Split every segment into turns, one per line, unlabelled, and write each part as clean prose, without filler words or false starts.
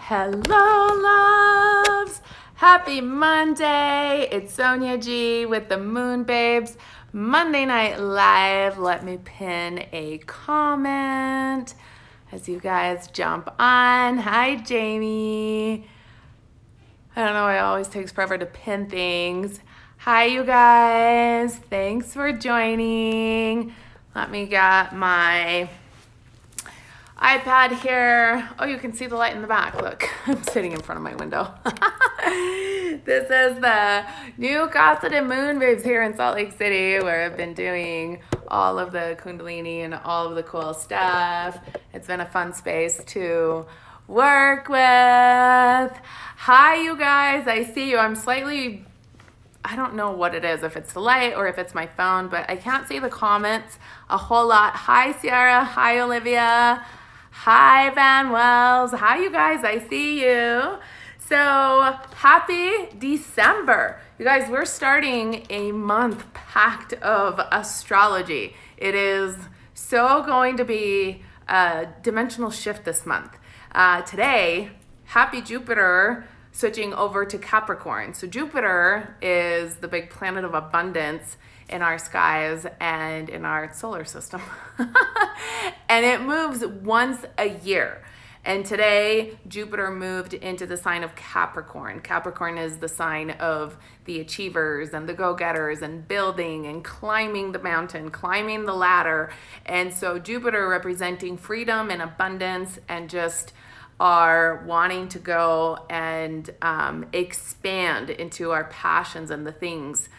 Hello, loves. Happy Monday. It's Sonia G with the MoonBabes Monday Night Live. Let me pin a comment as you guys jump on. Hi, Jamie. I don't know, it always takes forever to pin things. Hi, you guys. Thanks for joining. Let me get my iPad here. Oh, you can see the light in the back. Look, I'm sitting in front of my window. This is the new Casa de MoonBabes here in Salt Lake City, where I've been doing all of the Kundalini and all of the cool stuff. It's been a fun space to work with. Hi, you guys. I see you. I'm slightly, I don't know what it is, if it's the light or if it's my phone, but I can't see the comments a whole lot. Hi, Sierra. Hi, Olivia. Hi, Van Wells. Hi, you guys. I see you. So happy December. You guys, we're starting a month packed of astrology. It is so going to be a dimensional shift this month. Today, happy Jupiter switching over to Capricorn. So Jupiter is the big planet of abundance in our skies and in our solar system. And it moves once a year. And today, Jupiter moved into the sign of Capricorn. Capricorn is the sign of the achievers and the go-getters and building and climbing the mountain, climbing the ladder. And so Jupiter representing freedom and abundance and just are wanting to go and expand into our passions and the things.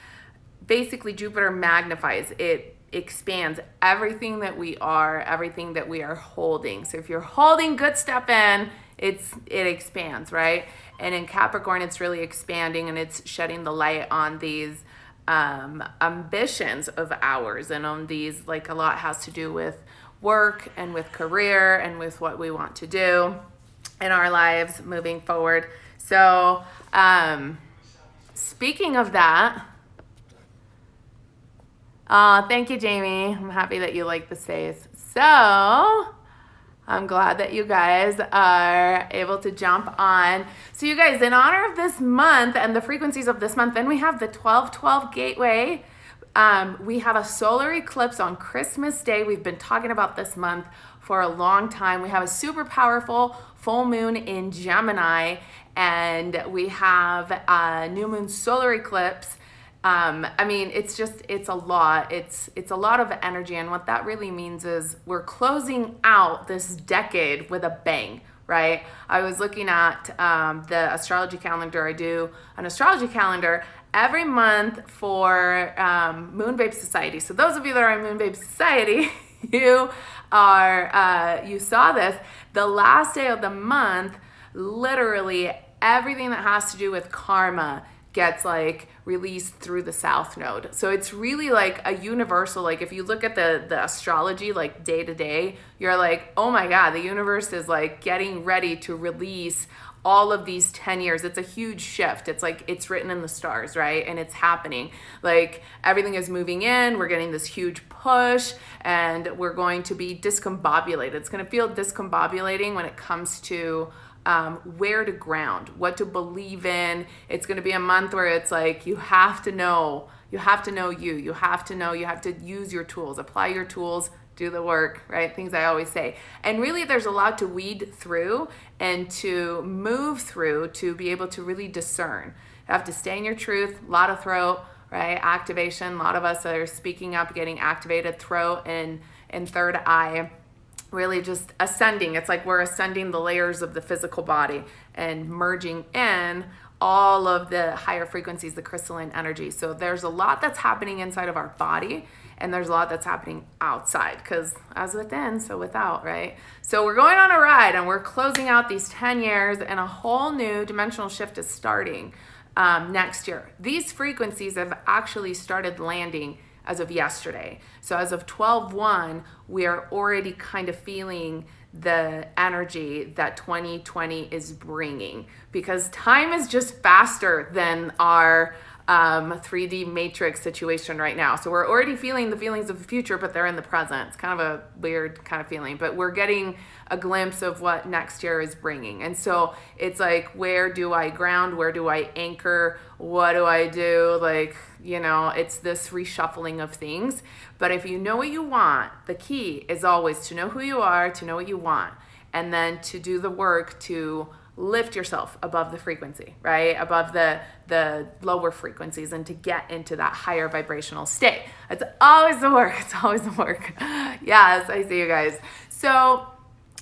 Basically, Jupiter magnifies, it expands everything that we are, everything that we are holding. So if you're holding good stuff in, it expands, right? And in Capricorn, it's really expanding and it's shedding the light on these ambitions of ours and on these, like a lot has to do with work and with career and with what we want to do in our lives moving forward. So speaking of that, thank you, Jamie. I'm happy that you like the space. So I'm glad that you guys are able to jump on. So you guys, in honor of this month and the frequencies of this month, then we have the 12-12 gateway. We have a solar eclipse on Christmas Day. We've been talking about this month for a long time. We have a super powerful full moon in Gemini, and we have a new moon solar eclipse. I mean, it's a lot. It's a lot of energy. And what that really means is we're closing out this decade with a bang, right? I was looking at the astrology calendar. I do an astrology calendar every month for MoonBabes Society. So those of you that are in MoonBabes Society, you saw this. The last day of the month, literally everything that has to do with karma gets like released through the South Node. So it's really like a universal, like if you look at the astrology like day to day, you're like, oh my God, the universe is like getting ready to release all of these 10 years. It's a huge shift. It's like it's written in the stars, right? And it's happening. Like everything is moving in. We're getting this huge push and we're going to be discombobulated. It's going to feel discombobulating when it comes to where to ground, what to believe in. It's going to be a month where it's like you have to know you have to use your tools, apply your tools, do the work, right? Things I always say. And really there's a lot to weed through and to move through to be able to really discern. You have to stay in your truth, a lot of throat, right? Activation. A lot of us are speaking up, getting activated, throat and third eye. Really just ascending. It's like we're ascending the layers of the physical body and merging in all of the higher frequencies, the crystalline energy. So there's a lot that's happening inside of our body and there's a lot that's happening outside because as within, so without, right? So we're going on a ride and we're closing out these 10 years and a whole new dimensional shift is starting next year. These frequencies have actually started landing as of yesterday. So as of 12/1, we are already kind of feeling the energy that 2020 is bringing because time is just faster than our 3D matrix situation right now. So we're already feeling the feelings of the future, but they're in the present. It's kind of a weird kind of feeling, but we're getting a glimpse of what next year is bringing. And so it's like, where do I ground? Where do I anchor? What do I do? Like, you know, it's this reshuffling of things. But if you know what you want, the key is always to know who you are, to know what you want, and then to do the work to lift yourself above the frequency, right? Above the lower frequencies, and to get into that higher vibrational state. It's always the work. It's always the work. Yes, I see you guys. So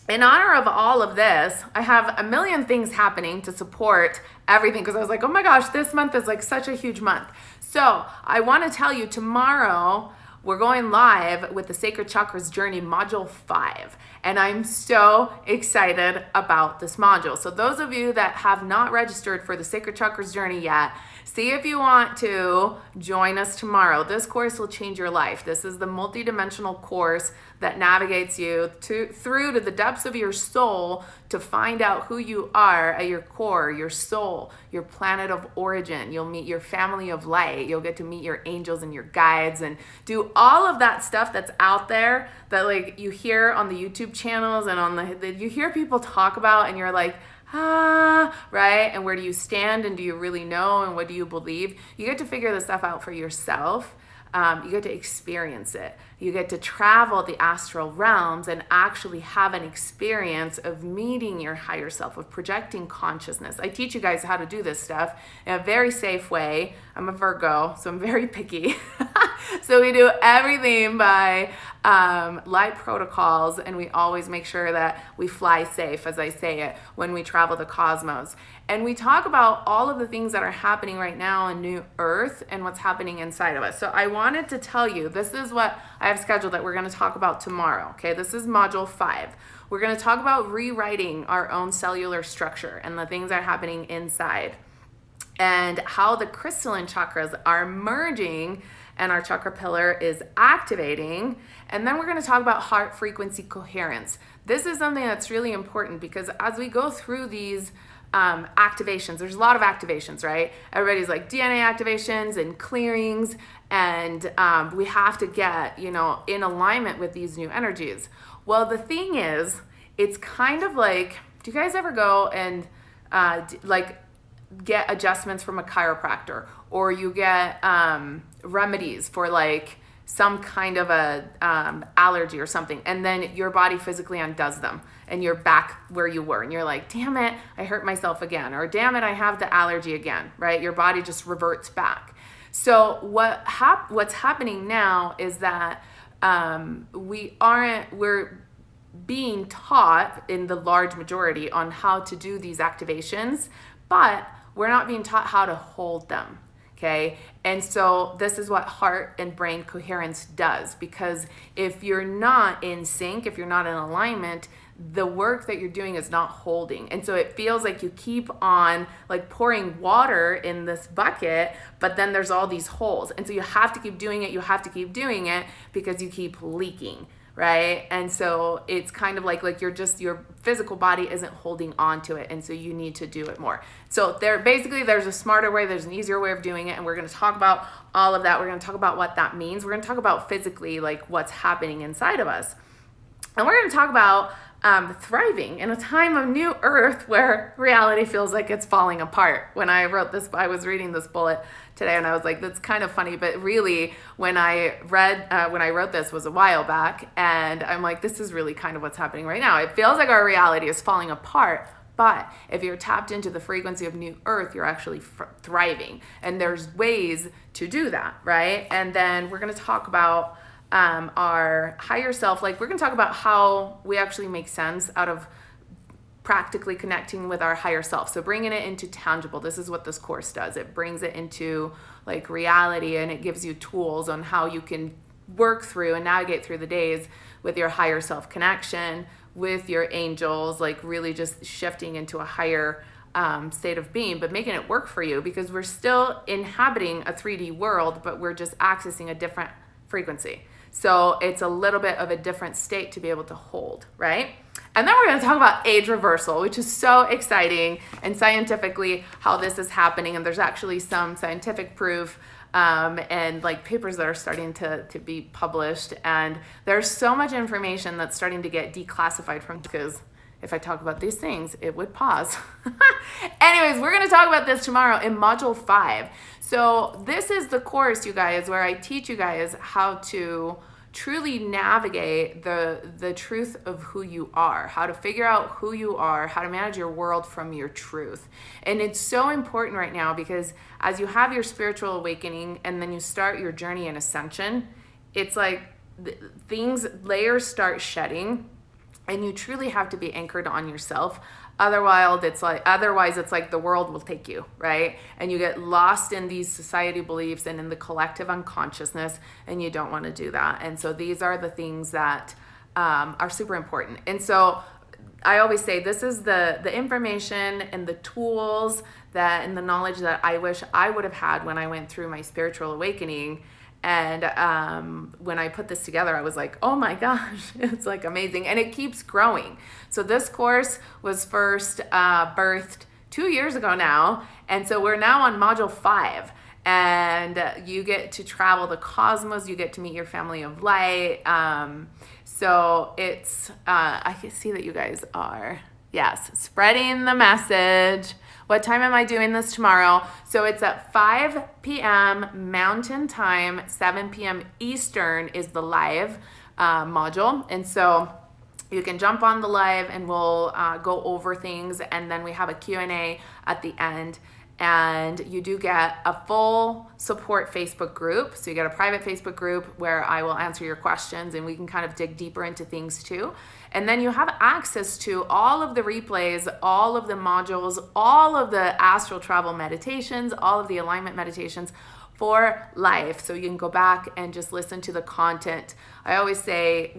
in honor of all of this, I have a million things happening to support everything, because I was like, oh my gosh, this month is like such a huge month. So I want to tell you, tomorrow we're going live with the Sacred Chakras Journey Module 5. And I'm so excited about this module. So those of you that have not registered for the Sacred Chakras Journey yet, see if you want to join us tomorrow. This course will change your life. This is the multidimensional course that navigates you through to the depths of your soul to find out who you are at your core, your soul, your planet of origin. You'll meet your family of light. You'll get to meet your angels and your guides and do all of that stuff that's out there that like you hear on the YouTube channels and on you hear people talk about, and you're like, right? And where do you stand, and do you really know, and what do you believe? You get to figure this stuff out for yourself. You get to experience it. You get to travel the astral realms and actually have an experience of meeting your higher self, of projecting consciousness. I teach you guys how to do this stuff in a very safe way. I'm a Virgo, so I'm very picky. So we do everything by light protocols, and we always make sure that we fly safe, as I say it, when we travel the cosmos. And we talk about all of the things that are happening right now in New Earth and what's happening inside of us. So I wanted to tell you, this is what I have scheduled that we're going to talk about tomorrow. Okay, this is Module 5. We're going to talk about rewriting our own cellular structure and the things that are happening inside, and how the crystalline chakras are merging and our chakra pillar is activating. And then we're going to talk about heart frequency coherence. This is something that's really important, because as we go through these activations, there's a lot of activations, right? Everybody's like DNA activations and clearings, and we have to get, you know, in alignment with these new energies. Well, the thing is, it's kind of like, do you guys ever go and like get adjustments from a chiropractor, or you get remedies for like some kind of a allergy or something, and then your body physically undoes them and you're back where you were, and you're like, damn it, I hurt myself again, or damn it, I have the allergy again, right? Your body just reverts back. So what's happening now is that we're being taught in the large majority on how to do these activations, but we're not being taught how to hold them. Okay. And so this is what heart and brain coherence does, because if you're not in sync, if you're not in alignment, the work that you're doing is not holding. And so it feels like you keep on like pouring water in this bucket, but then there's all these holes. And so you have to keep doing it. You have to keep doing it because you keep leaking. Right? And so it's kind of like your physical body isn't holding on to it. And so you need to do it more. So there's a smarter way, there's an easier way of doing it. And we're going to talk about all of that. We're going to talk about what that means. We're going to talk about physically, like what's happening inside of us. And we're going to talk about thriving in a time of new earth where reality feels like it's falling apart. When I wrote this, I was reading this bullet today, and I was like, that's kind of funny. But really, when I wrote this was a while back, and I'm like, this is really kind of what's happening right now. It feels like our reality is falling apart. But if you're tapped into the frequency of new earth, you're actually thriving. And there's ways to do that, right? And then we're going to talk about our higher self. Like, we're going to talk about how we actually make sense out of practically connecting with our higher self. So bringing it into tangible. This is what this course does. It brings it into like reality, and it gives you tools on how you can work through and navigate through the days with your higher self connection, with your angels, like really just shifting into a higher state of being, but making it work for you, because we're still inhabiting a 3D world, but we're just accessing a different frequency. So it's a little bit of a different state to be able to hold, right? And then we're going to talk about age reversal, which is so exciting, and scientifically how this is happening. And there's actually some scientific proof and like papers that are starting to be published. And there's so much information that's starting to get declassified from, because if I talk about these things, it would pause. Anyways, we're going to talk about this tomorrow in module 5. So this is the course, you guys, where I teach you guys how to truly navigate the truth of who you are, how to figure out who you are, how to manage your world from your truth. And it's so important right now, because as you have your spiritual awakening and then you start your journey in ascension, it's like layers start shedding, and you truly have to be anchored on yourself. Otherwise, it's like the world will take you, right? And you get lost in these society beliefs and in the collective unconsciousness, and you don't want to do that. And so these are the things that are super important. And so I always say this is the information and the tools and the knowledge that I wish I would have had when I went through my spiritual awakening. And when I put this together, I was like, oh my gosh, it's like amazing. And it keeps growing. So this course was first birthed 2 years ago now. And so we're now on module 5. And you get to travel the cosmos. You get to meet your family of light. So it's, I can see that you guys are, yes, spreading the message. What time am I doing this tomorrow? So it's at 5 p.m. Mountain Time, 7 p.m. Eastern is the live module. And so you can jump on the live and we'll go over things. And then we have a Q&A at the end. And you do get a full support Facebook group. So you get a private Facebook group where I will answer your questions and we can kind of dig deeper into things too. And then you have access to all of the replays, all of the modules, all of the astral travel meditations, all of the alignment meditations for life. So you can go back and just listen to the content. I always say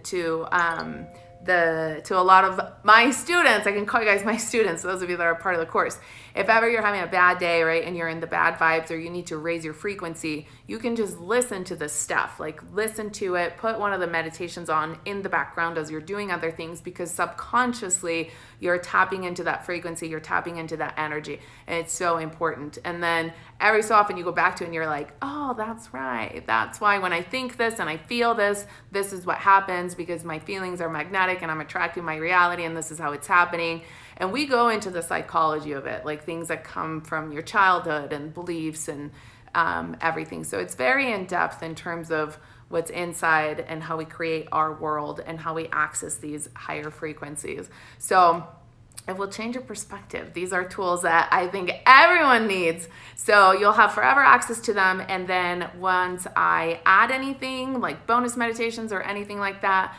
to a lot of my students, I can call you guys my students, those of you that are part of the course. If ever you're having a bad day, right, and you're in the bad vibes or you need to raise your frequency, you can just listen to this stuff. Like listen to it, put one of the meditations on in the background as you're doing other things, because subconsciously you're tapping into that frequency, you're tapping into that energy, and it's so important. And then every so often you go back to it and you're like, oh, that's right. That's why when I think this and I feel this, this is what happens, because my feelings are magnetic and I'm attracting my reality, and this is how it's happening. And we go into the psychology of it, like things that come from your childhood and beliefs and everything. So it's very in depth in terms of what's inside and how we create our world and how we access these higher frequencies. So it will change your perspective. These are tools that I think everyone needs. So you'll have forever access to them. And then once I add anything like bonus meditations or anything like that,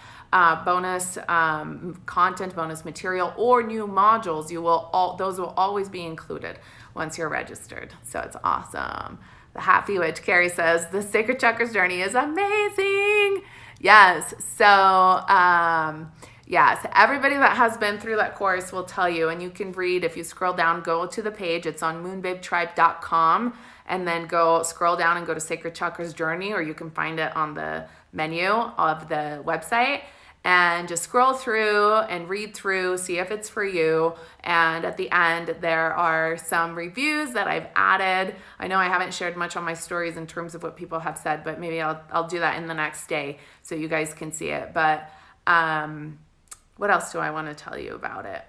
bonus content, bonus material, or new modules, those will always be included once you're registered. So it's awesome. The Happy Witch, Carrie says, the Sacred Chakras journey is amazing. Yes. So, yes, everybody that has been through that course will tell you, and you can read, if you scroll down, go to the page, it's on moonbabetribe.com, and then go scroll down and go to Sacred Chakras Journey, or you can find it on the menu of the website. And just scroll through and read through, see if it's for you. And at the end, there are some reviews that I've added. I know I haven't shared much on my stories in terms of what people have said, but maybe I'll do that in the next day so you guys can see it. But what else do I want to tell you about it?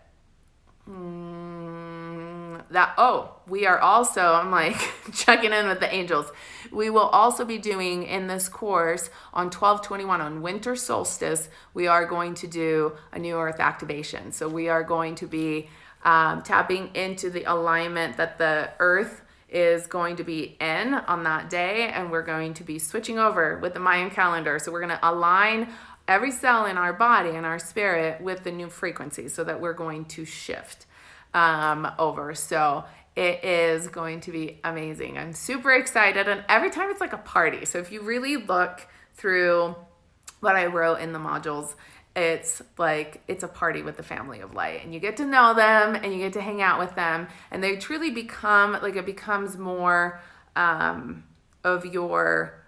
We are also, I'm like checking in with the angels. We will also be doing in this course on 12/21 on winter solstice, we are going to do a new earth activation. So we are going to be tapping into the alignment that the earth is going to be in on that day. And we're going to be switching over with the Mayan calendar. So we're going to align every cell in our body and our spirit with the new frequency so that we're going to shift over. So it is going to be amazing. I'm super excited. And every time it's like a party. So if you really look through what I wrote in the modules, it's like, it's a party with the family of light, and you get to know them and you get to hang out with them, and they truly become like, it becomes more of your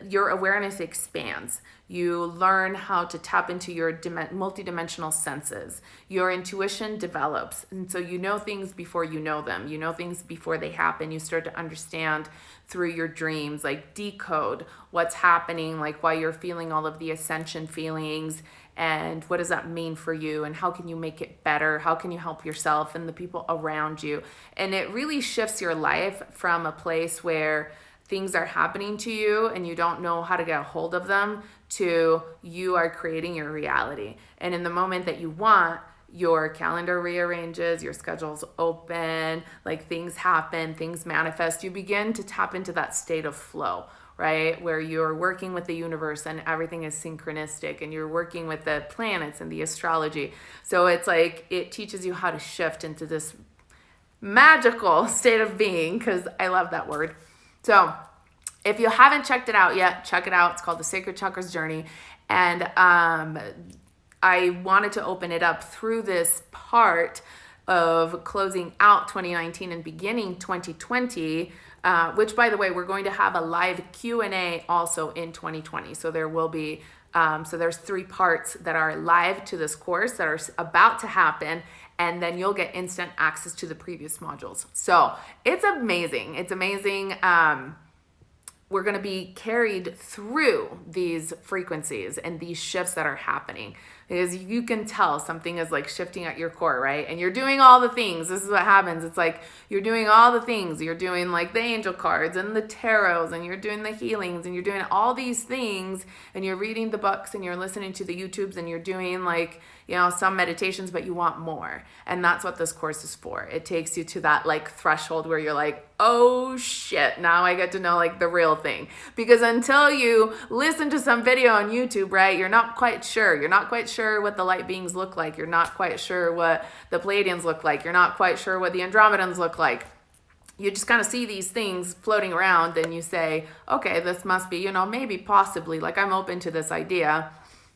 your awareness expands. You learn how to tap into your multidimensional senses. Your intuition develops. And so you know things before you know them. You know things before they happen. You start to understand through your dreams, like decode what's happening, like why you're feeling all of the ascension feelings, and what does that mean for you, and how can you make it better? How can you help yourself and the people around you? And it really shifts your life from a place where things are happening to you and you don't know how to get a hold of them to you are creating your reality. And in the moment that you want, your calendar rearranges, your schedule's open, like things happen, things manifest. You begin to tap into that state of flow, right? Where you're working with the universe and everything is synchronistic, and you're working with the planets and the astrology. So it's like it teaches you how to shift into this magical state of being, because I love that word. So if you haven't checked it out yet, check it out. It's called the Sacred Chakras Journey. And I wanted to open it up through this part of closing out 2019 and beginning 2020, which, by the way, we're going to have a live Q&A also in 2020. So there will be, so there's 3 parts that are live to this course that are about to happen. And then you'll get instant access to the previous modules. So it's amazing. It's amazing. We're going to be carried through these frequencies and these shifts that are happening, because you can tell something is like shifting at your core, right? And you're doing all the things. This is what happens. It's like you're doing all the things. You're doing like the angel cards and the tarots, and you're doing the healings, and you're doing all these things, and you're reading the books, and you're listening to the YouTubes, and you're doing like, you know, some meditations, but you want more. And that's what this course is for. It takes you to that like threshold where you're like, oh shit, now I get to know like the real thing. Because until you listen to some video on YouTube, right, you're not quite sure. You're not quite sure what the light beings look like. You're not quite sure what the Pleiadians look like. You're not quite sure what the Andromedans look like. You just kind of see these things floating around and you say, okay, this must be, you know, maybe possibly, like I'm open to this idea,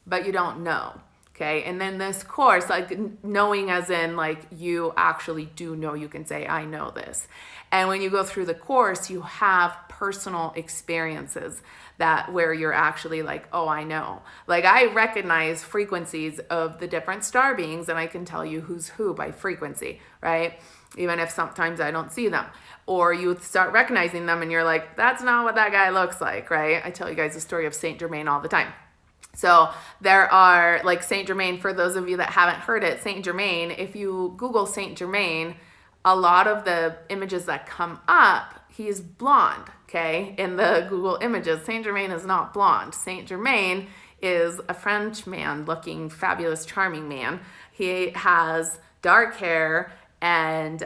but you don't know. Okay. And then this course, like knowing as in like you actually do know, you can say, I know this. And when you go through the course, you have personal experiences that where you're actually like, oh, I know. Like I recognize frequencies of the different star beings, and I can tell you who's who by frequency, right? Even if sometimes I don't see them. Or you start recognizing them and you're like, that's not what that guy looks like, right? I tell you guys the story of Saint Germain all the time. So there are like Saint Germain, for those of you that haven't heard it, Saint Germain, if you Google Saint Germain, a lot of the images that come up, he's blonde, okay? In the Google images, Saint Germain is not blonde. Saint Germain is a French man looking fabulous, charming man. He has dark hair and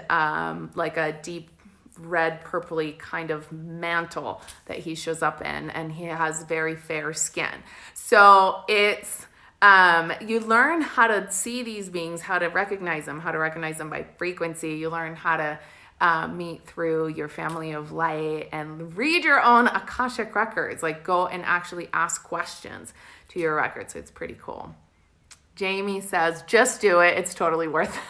like a deep red purpley kind of mantle that he shows up in, and he has very fair skin. So it's you learn how to see these beings, how to recognize them by frequency. You learn how to meet through your family of light and read your own Akashic records, like go and actually ask questions to your records. So it's pretty cool. Jamie says, just do it. It's totally worth it.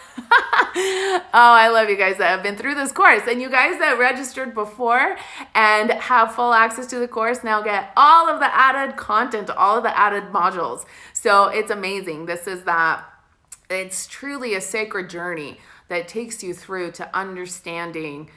Oh, I love you guys that have been through this course. And you guys that registered before and have full access to the course now get all of the added content, all of the added modules. So it's amazing. This is that. It's truly a sacred journey that takes you through to understanding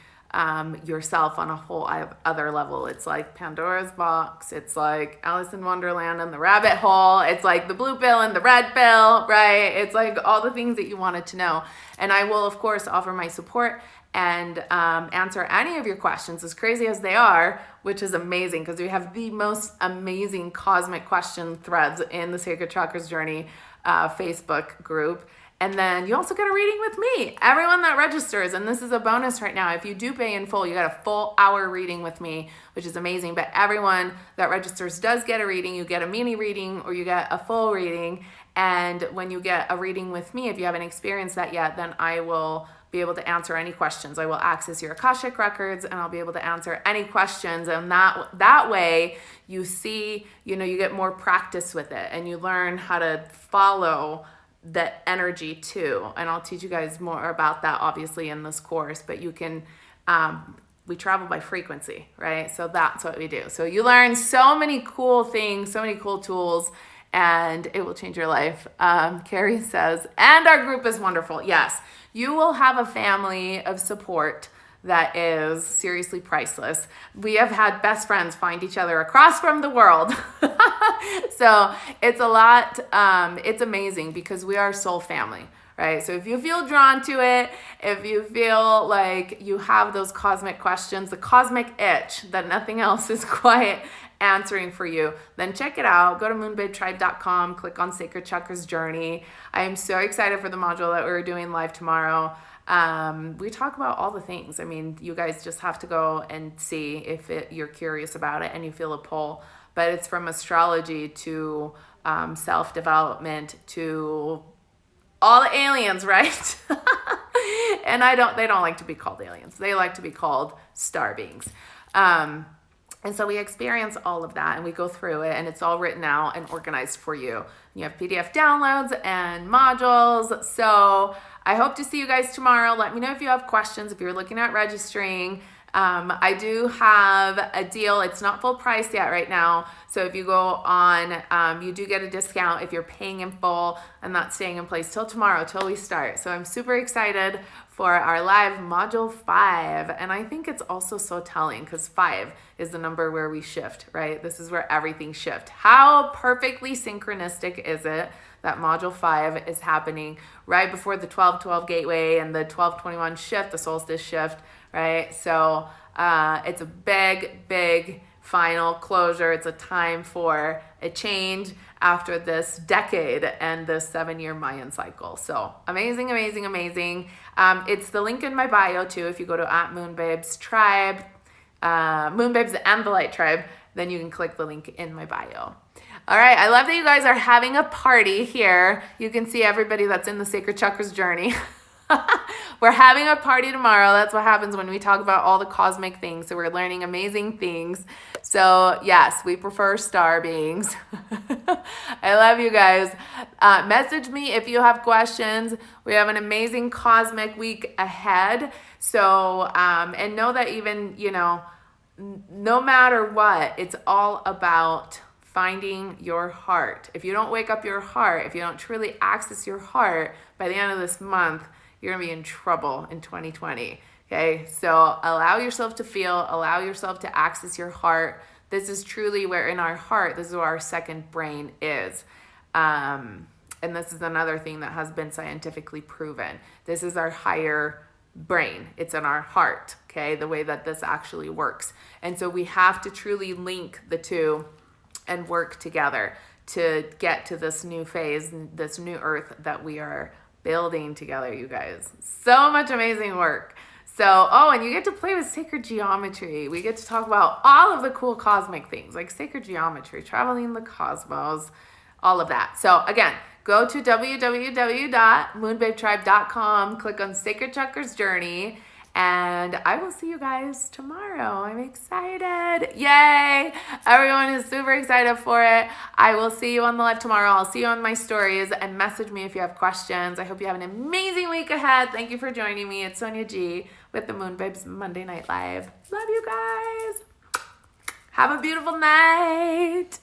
yourself on a whole other level. It's like Pandora's box. It's like Alice in Wonderland and the rabbit hole. It's like the blue pill and the red pill, right? It's like all the things that you wanted to know. And I will, of course, offer my support and answer any of your questions, as crazy as they are, which is amazing because we have the most amazing cosmic question threads in the Sacred Chakras Journey Facebook group. And then you also get a reading with me. Everyone that registers, and this is a bonus right now, if you do pay in full, you get a full hour reading with me, which is amazing. But everyone that registers does get a reading. You get a mini reading or you get a full reading. And when you get a reading with me, if you haven't experienced that yet, then I will be able to answer any questions. I will access your Akashic records and I'll be able to answer any questions. And that way you see, you know, you get more practice with it and you learn how to follow the energy too. And I'll teach you guys more about that obviously in this course, but you can we travel by frequency, right? So that's what we do. So you learn so many cool things, so many cool tools, and it will change your life. Carrie says, and our group is wonderful. Yes, you will have a family of support that is seriously priceless. We have had best friends find each other across from the world. So it's a lot, it's amazing because we are soul family, right? So if you feel drawn to it, if you feel like you have those cosmic questions, the cosmic itch that nothing else is quite answering for you, then check it out. Go to moonbabetribe.com, click on Sacred Chakras Journey. I am so excited for the module that we're doing live tomorrow. We talk about all the things. I mean, you guys just have to go and see if you're curious about it and you feel a pull. But it's from astrology to self-development to all the aliens, right? And they don't like to be called aliens. They like to be called star beings. And so we experience all of that and we go through it and it's all written out and organized for you. You have PDF downloads and modules. So I hope to see you guys tomorrow. Let me know if you have questions, if you're looking at registering. I do have a deal. It's not full price yet right now. So if you go on, you do get a discount if you're paying in full and not staying in place till tomorrow, till we start. So I'm super excited for our live module 5. And I think it's also so telling because 5 is the number where we shift, right? This is where everything shifts. How perfectly synchronistic is it that module 5 is happening right before the 12-12 gateway and the 12-21 shift, the solstice shift, right? So it's a big, big final closure. It's a time for a change after this decade and the 7-year Mayan cycle. So amazing, amazing, amazing. It's the link in my bio too. If you go to @MoonBabes Tribe, MoonBabes and the Light Tribe, then you can click the link in my bio. All right, I love that you guys are having a party here. You can see everybody that's in the Sacred Chakras Journey. We're having a party tomorrow. That's what happens when we talk about all the cosmic things. So we're learning amazing things. So yes, we prefer star beings. I love you guys. Message me if you have questions. We have an amazing cosmic week ahead. So, and know that even, no matter what, it's all about finding your heart. If you don't wake up your heart, if you don't truly access your heart by the end of this month, you're gonna be in trouble in 2020, okay? So allow yourself to feel, allow yourself to access your heart. This is truly where in our heart, this is where our second brain is. And this is another thing that has been scientifically proven. This is our higher brain. It's in our heart, okay? The way that this actually works. And so we have to truly link the two and work together to get to this new phase, this new earth that we are building together, you guys. So much amazing work. So, and you get to play with sacred geometry. We get to talk about all of the cool cosmic things like sacred geometry, traveling the cosmos, all of that. So again, go to www.moonbabetribe.com, click on Sacred Chakras Journey, and I will see you guys tomorrow. I'm excited. Yay! Everyone is super excited for it. I will see you on the live tomorrow. I'll see you on my stories and message me if you have questions. I hope you have an amazing week ahead. Thank you for joining me. It's Sonia G with the MoonBabes Monday Night Live. Love you guys. Have a beautiful night.